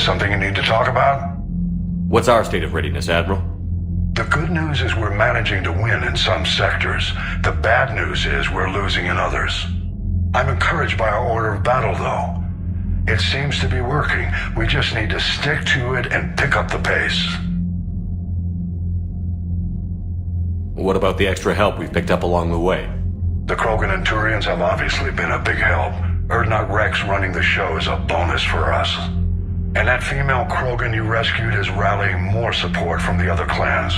Something you need to talk about? What's our state of readiness, Admiral? The good news is we're managing to win in some sectors. The bad news is we're losing in others. I'm encouraged by our order of battle, though. It seems to be working. We just need to stick to it and pick up the pace. What about the extra help we've picked up along the way? The Krogan and Turians have obviously been a big help. Erdnot Rex running the show is a bonus for us. And that female Krogan you rescued is rallying more support from the other clans.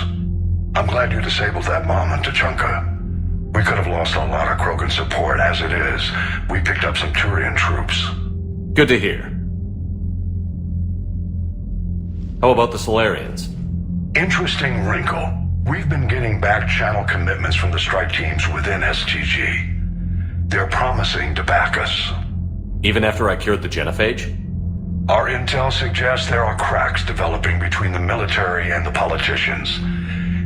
I'm glad you disabled that bomb on Tachanka. We could have lost a lot of Krogan support as it is. We picked up some Turian troops. Good to hear. How about the Solarians? Interesting wrinkle. We've been getting back channel commitments from the strike teams within STG. They're promising to back us. Even after I cured the genophage? Our intel suggests there are cracks developing between the military and the politicians.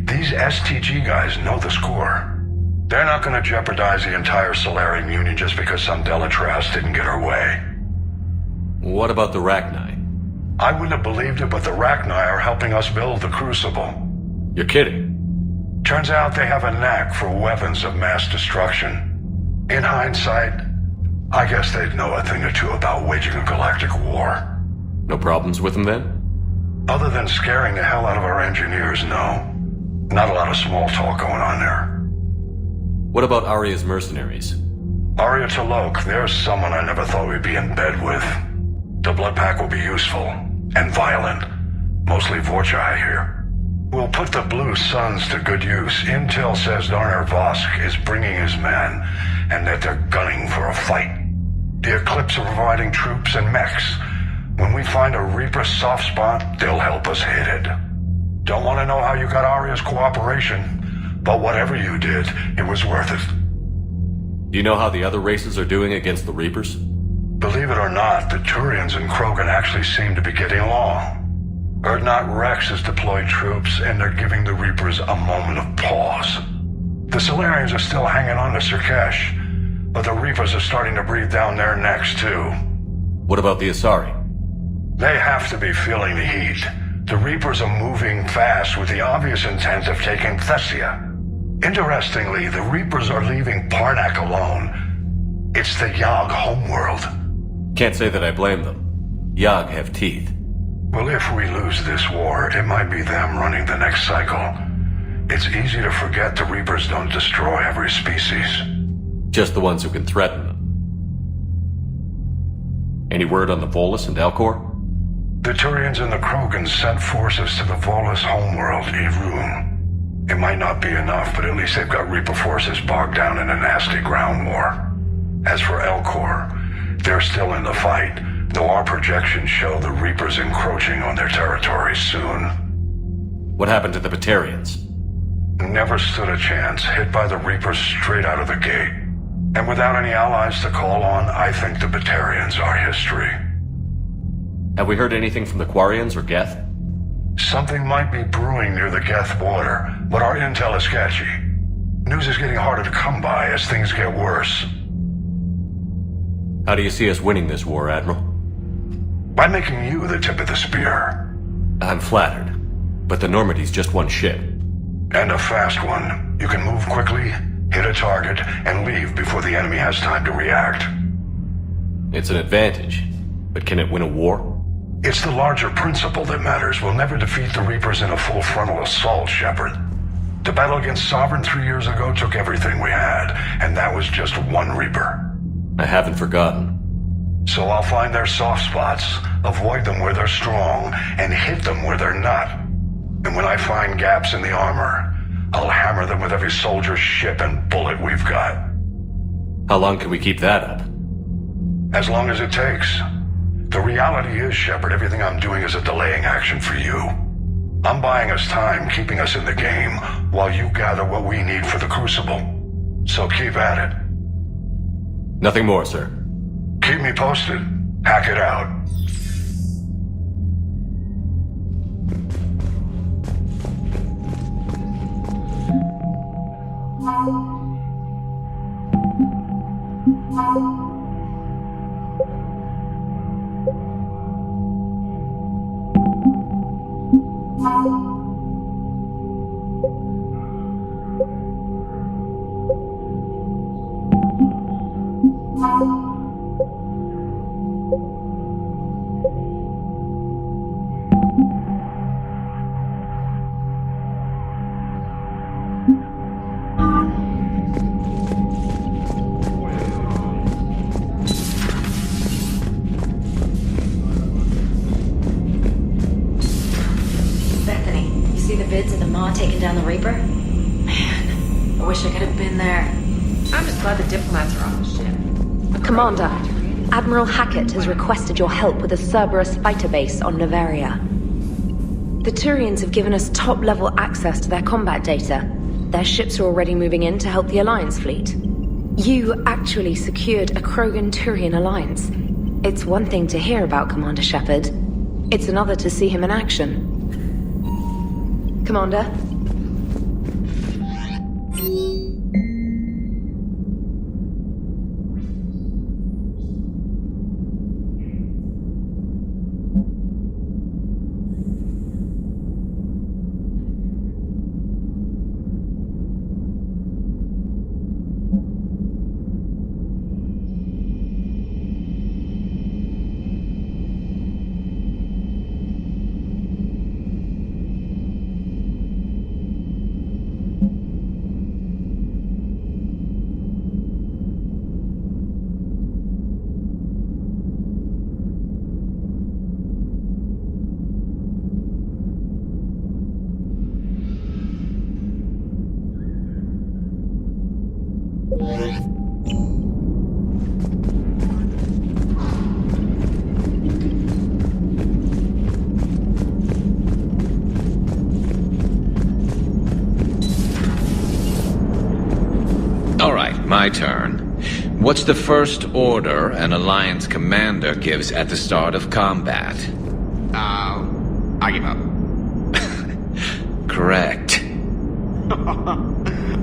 These STG guys know the score. They're not going to jeopardize the entire Solarian Union just because some Delatraz didn't get her way. What about the Rachni? I wouldn't have believed it, but the Rachni are helping us build the Crucible. You're kidding. Turns out they have a knack for weapons of mass destruction. In hindsight, I guess they'd know a thing or two about waging a galactic war. No problems with them then? Other than scaring the hell out of our engineers, no. Not a lot of small talk going on there. What about Arya's mercenaries? Arya T'Loak, there's someone I never thought we'd be in bed with. The blood pack will be useful, and violent. Mostly Vorcha, I hear. We'll put the Blue Suns to good use. Intel says Darner Vosk is bringing his men, and that they're gunning for a fight. The Eclipse are providing troops and mechs. When we find a Reaper soft spot, they'll help us hit it. Don't want to know how you got Arya's cooperation, but whatever you did, it was worth it. Do you know how the other races are doing against the Reapers? Believe it or not, the Turians and Krogan actually seem to be getting along. Erdnot Rex has deployed troops, and they're giving the Reapers a moment of pause. The Solarians are still hanging on to Sirkesh, but the Reapers are starting to breathe down their necks too. What about the Asari? They have to be feeling the heat. The Reapers are moving fast with the obvious intent of taking Thessia. Interestingly, the Reapers are leaving Parnak alone. It's the Yag homeworld. Can't say that I blame them. Yag have teeth. Well, if we lose this war, it might be them running the next cycle. It's easy to forget the Reapers don't destroy every species. Just the ones who can threaten them. Any word on the Volus and Alcor? The Turians and the Krogan sent forces to the Volus homeworld, Irun. It might not be enough, but at least they've got Reaper forces bogged down in a nasty ground war. As for Alcor, they're still in the fight, though our projections show the Reapers encroaching on their territory soon. What happened to the Batarians? Never stood a chance, hit by the Reapers straight out of the gate. And without any allies to call on, I think the Batarians are history. Have we heard anything from the Quarians or Geth? Something might be brewing near the Geth border, but our intel is sketchy. News is getting harder to come by as things get worse. How do you see us winning this war, Admiral? By making you the tip of the spear. I'm flattered, but the Normandy's just one ship. And a fast one. You can move quickly, hit a target, and leave before the enemy has time to react. It's an advantage, but can it win a war? It's the larger principle that matters. We'll never defeat the Reapers in a full frontal assault, Shepard. The battle against Sovereign 3 years ago took everything we had, and that was just one Reaper. I haven't forgotten. So I'll find their soft spots, avoid them where they're strong, and hit them where they're not. And when I find gaps in the armor, I'll hammer them with every soldier, ship, and bullet we've got. How long can we keep that up? As long as it takes. The reality is, Shepard, everything I'm doing is a delaying action for you. I'm buying us time, keeping us in the game, while you gather what we need for the Crucible. So keep at it. Nothing more, sir. Keep me posted. Hack it out. goods at the mall taking down the Reaper? Man, I wish I could have been there. I'm just glad the diplomats are off the ship. Commander, Admiral Hackett has requested your help with a Cerberus fighter base on Noveria. The Turians have given us top-level access to their combat data. Their ships are already moving in to help the Alliance fleet. You actually secured a Krogan-Turian alliance. It's one thing to hear about Commander Shepard. It's another to see him in action. Commander? My turn. What's the first order an Alliance commander gives at the start of combat? I give up. Correct.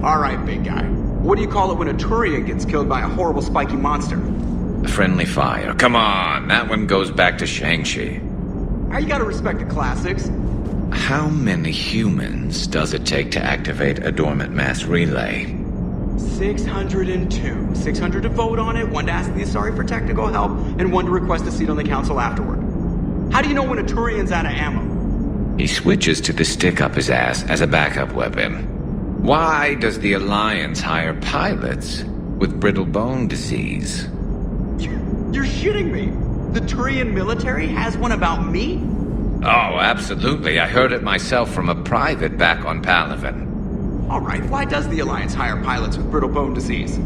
Alright, big guy. What do you call it when a Turian gets killed by a horrible spiky monster? Friendly fire. Come on, that one goes back to Shang-Chi. You gotta respect the classics. How many humans does it take to activate a dormant mass relay? 602. 600 to vote on it, 1 to ask the Asari for technical help, and 1 to request a seat on the council afterward. How do you know when a Turian's out of ammo? He switches to the stick up his ass as a backup weapon. Why does the Alliance hire pilots with brittle bone disease? You're shitting me! The Turian military has one about me? Oh, absolutely. I heard it myself from a private back on Palaven. Alright, why does the Alliance hire pilots with brittle bone disease?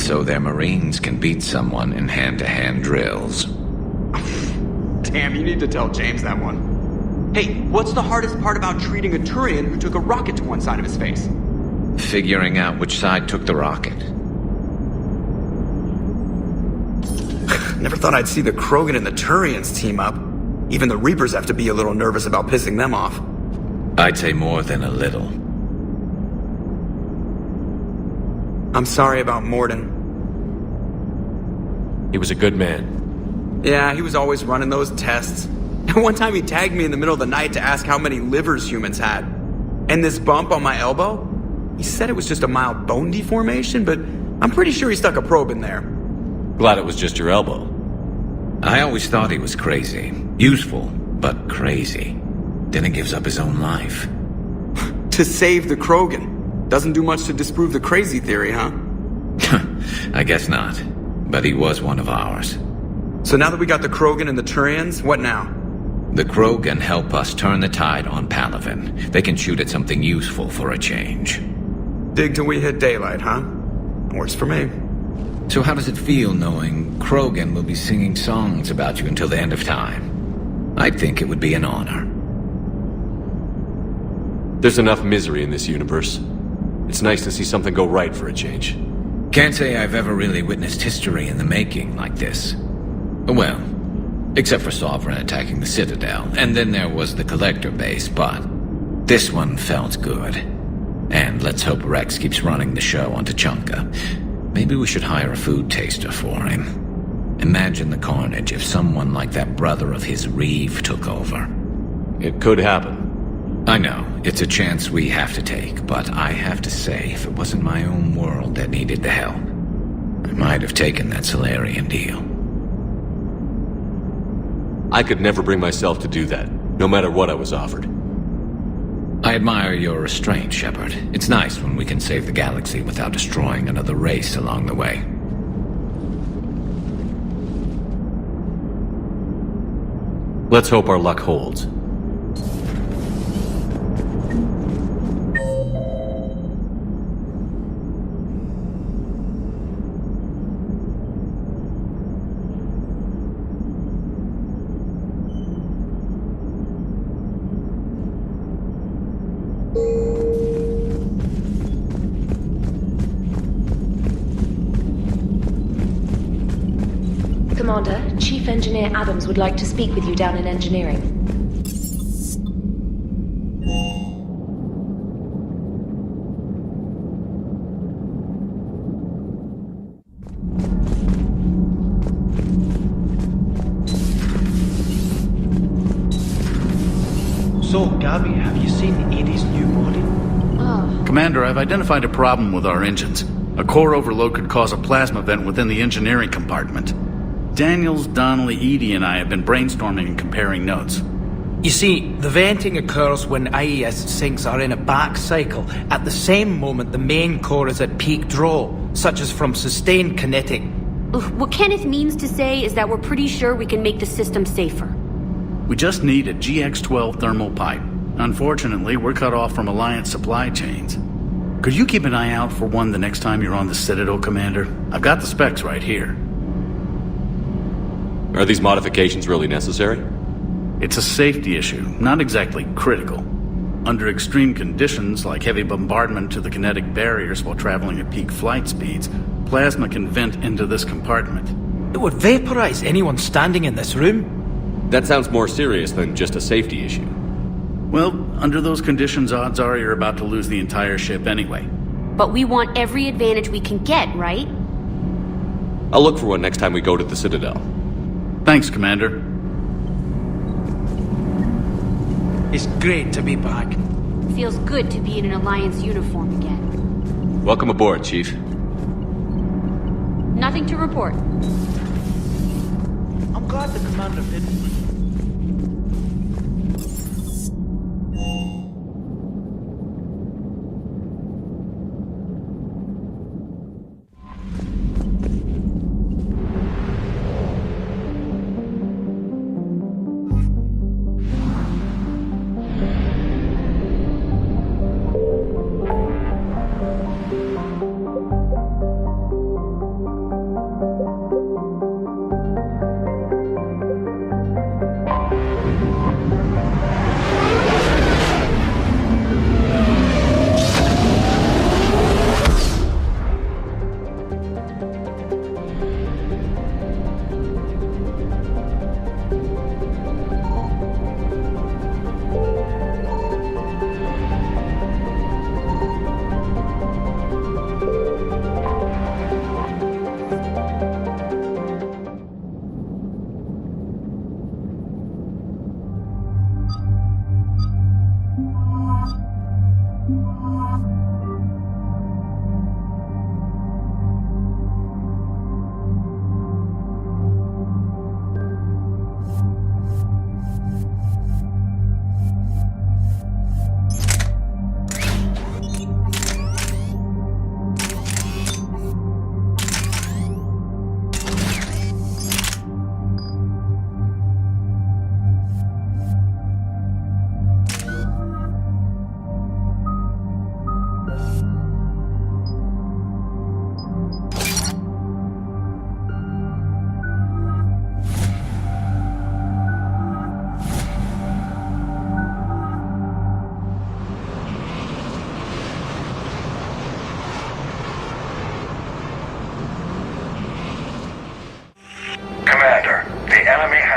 So their Marines can beat someone in hand-to-hand drills. Damn, you need to tell James that one. Hey, what's the hardest part about treating a Turian who took a rocket to one side of his face? Figuring out which side took the rocket. Never thought I'd see the Krogan and the Turians team up. Even the Reapers have to be a little nervous about pissing them off. I'd say more than a little. I'm sorry about Morden. He was a good man. Yeah, he was always running those tests. And one time he tagged me in the middle of the night to ask how many livers humans had. And this bump on my elbow? He said it was just a mild bone deformation, but I'm pretty sure he stuck a probe in there. Glad it was just your elbow. I always thought he was crazy. Useful, but crazy. Then he gives up his own life. To save the Krogan. Doesn't do much to disprove the crazy theory, huh? I guess not. But he was one of ours. So now that we got the Krogan and the Turians, what now? The Krogan help us turn the tide on Palaven. They can shoot at something useful for a change. Dig till we hit daylight, huh? Works for me. So how does it feel knowing Krogan will be singing songs about you until the end of time? I think it would be an honor. There's enough misery in this universe. It's nice to see something go right for a change. Can't say I've ever really witnessed history in the making like this. Well, except for Sovereign attacking the Citadel, and then there was the Collector base, but this one felt good. And let's hope Rex keeps running the show on Tuchanka. Maybe we should hire a food taster for him. Imagine the carnage if someone like that brother of his, Reeve, took over. It could happen. I know, it's a chance we have to take, but I have to say, if it wasn't my own world that needed the help, I might have taken that Solarian deal. I could never bring myself to do that, no matter what I was offered. I admire your restraint, Shepard. It's nice when we can save the galaxy without destroying another race along the way. Let's hope our luck holds. Commander. Chief Engineer Adams would like to speak with you down in engineering. So, Gabby, have you seen Edie's new body? Oh. Commander, I've identified a problem with our engines. A core overload could cause a plasma vent within the engineering compartment. Daniels, Donnelly, Edie, and I have been brainstorming and comparing notes. You see, the venting occurs when IES sinks are in a back cycle. At the same moment, the main core is at peak draw, such as from sustained kinetic. What Kenneth means to say is that we're pretty sure we can make the system safer. We just need a GX-12 thermal pipe. Unfortunately, we're cut off from Alliance supply chains. Could you keep an eye out for one the next time you're on the Citadel, Commander? I've got the specs right here. Are these modifications really necessary? It's a safety issue, not exactly critical. Under extreme conditions, like heavy bombardment to the kinetic barriers while traveling at peak flight speeds, plasma can vent into this compartment. It would vaporize anyone standing in this room. That sounds more serious than just a safety issue. Well, under those conditions, odds are you're about to lose the entire ship anyway. But we want every advantage we can get, right? I'll look for one next time we go to the Citadel. Thanks, Commander. It's great to be back. Feels good to be in an Alliance uniform again. Welcome aboard, Chief. Nothing to report. I'm glad the commander didn't.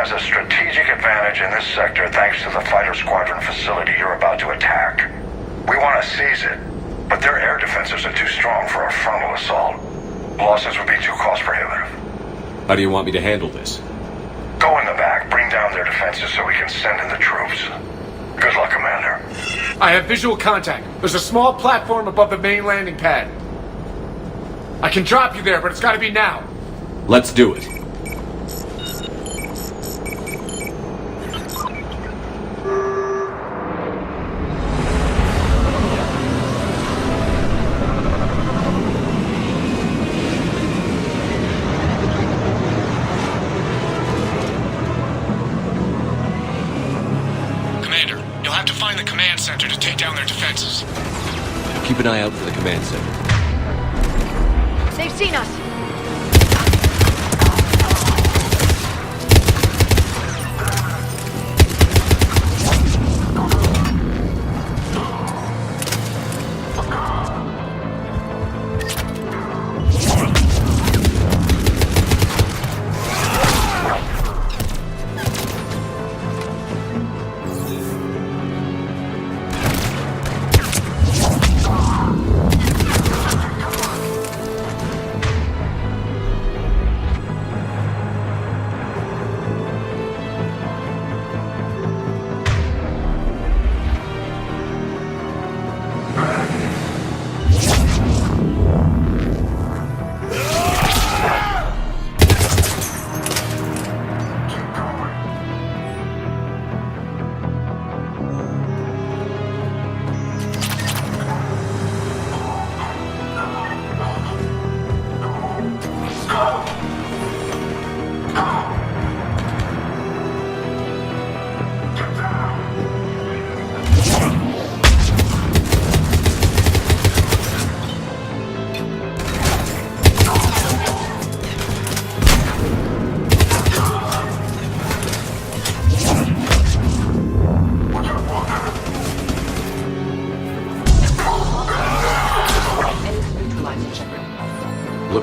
has a strategic advantage in this sector thanks to the fighter squadron facility you're about to attack. We want to seize it, but their air defenses are too strong for a frontal assault. Losses would be too cost prohibitive. How do you want me to handle this? Go in the back, bring down their defenses so we can send in the troops. Good luck, Commander. I have visual contact. There's a small platform above the main landing pad. I can drop you there, but it's gotta be now. Let's do it. Center to take down their defenses. Keep an eye out for the command center. They've seen us.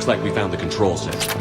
like we found the control center.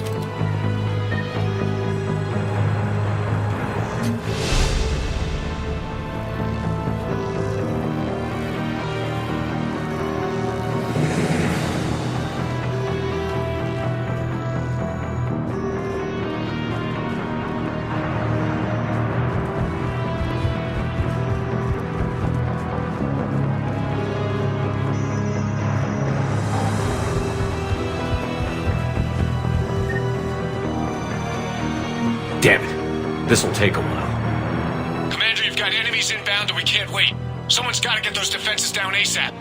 Damn it. This'll take a while. Commander, you've got enemies inbound and we can't wait. Someone's got to get those defenses down ASAP.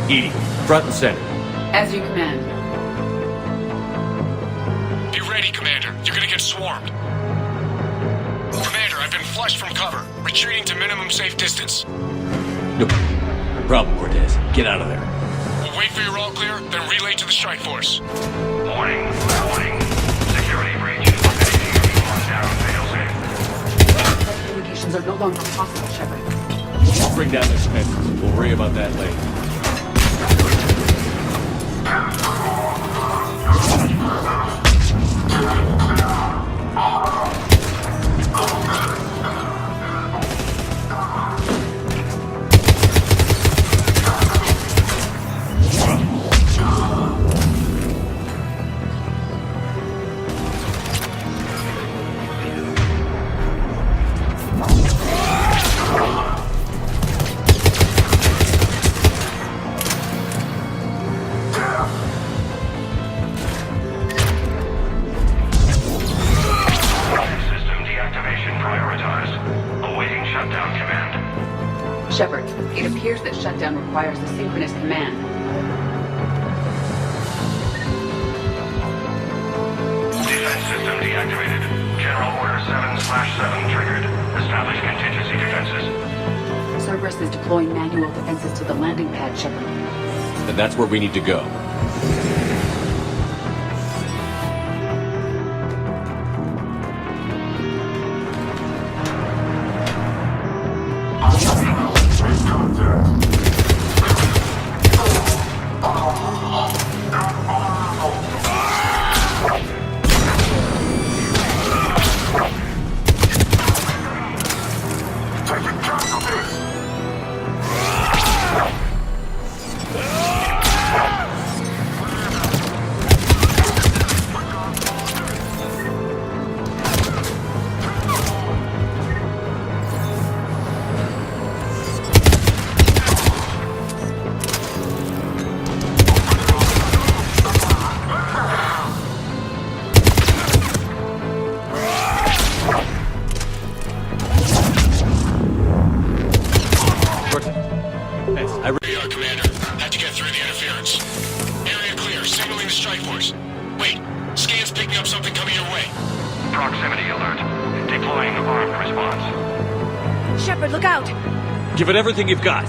Edie, front and center. As you command. Be ready, Commander. You're gonna get swarmed. Commander, I've been flushed from cover. Retreating to minimum safe distance. No problem, Cortez. Get out of there. We'll wait for your all clear, then relay to the strike force. Warning. Security breach. Anything you keep on down, fail safe. Communications are no longer possible, Shepard. Bring down the defenses. We'll worry about that later. Shepard, it appears that shutdown requires a synchronous command. Defense system deactivated. General Order 7/7 triggered. Establish contingency defenses. Cerberus is deploying manual defenses to the landing pad, Shepard. And that's where we need to go. Commander. Had to get through the interference. Area clear. Signaling the strike force. Wait. Scans picking up something coming your way. Proximity alert. Deploying armed response. Shepard, look out! Give it everything you've got.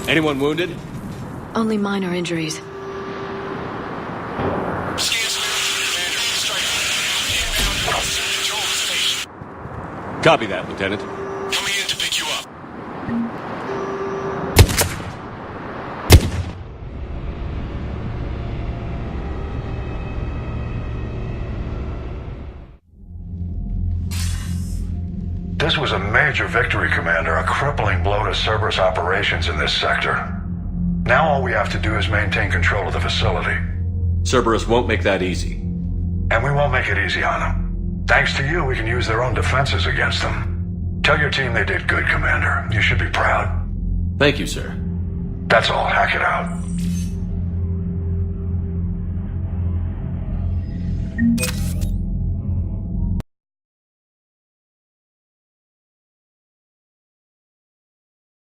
Anyone wounded? Only minor injuries. Copy that, Lieutenant. Coming in to pick you up. This was a major victory, Commander, a crippling blow to Cerberus operations in this sector. Now all we have to do is maintain control of the facility. Cerberus won't make that easy. And we won't make it easy on them. Thanks to you, we can use their own defenses against them. Tell your team they did good, Commander. You should be proud. Thank you, sir. That's all. Hack it out.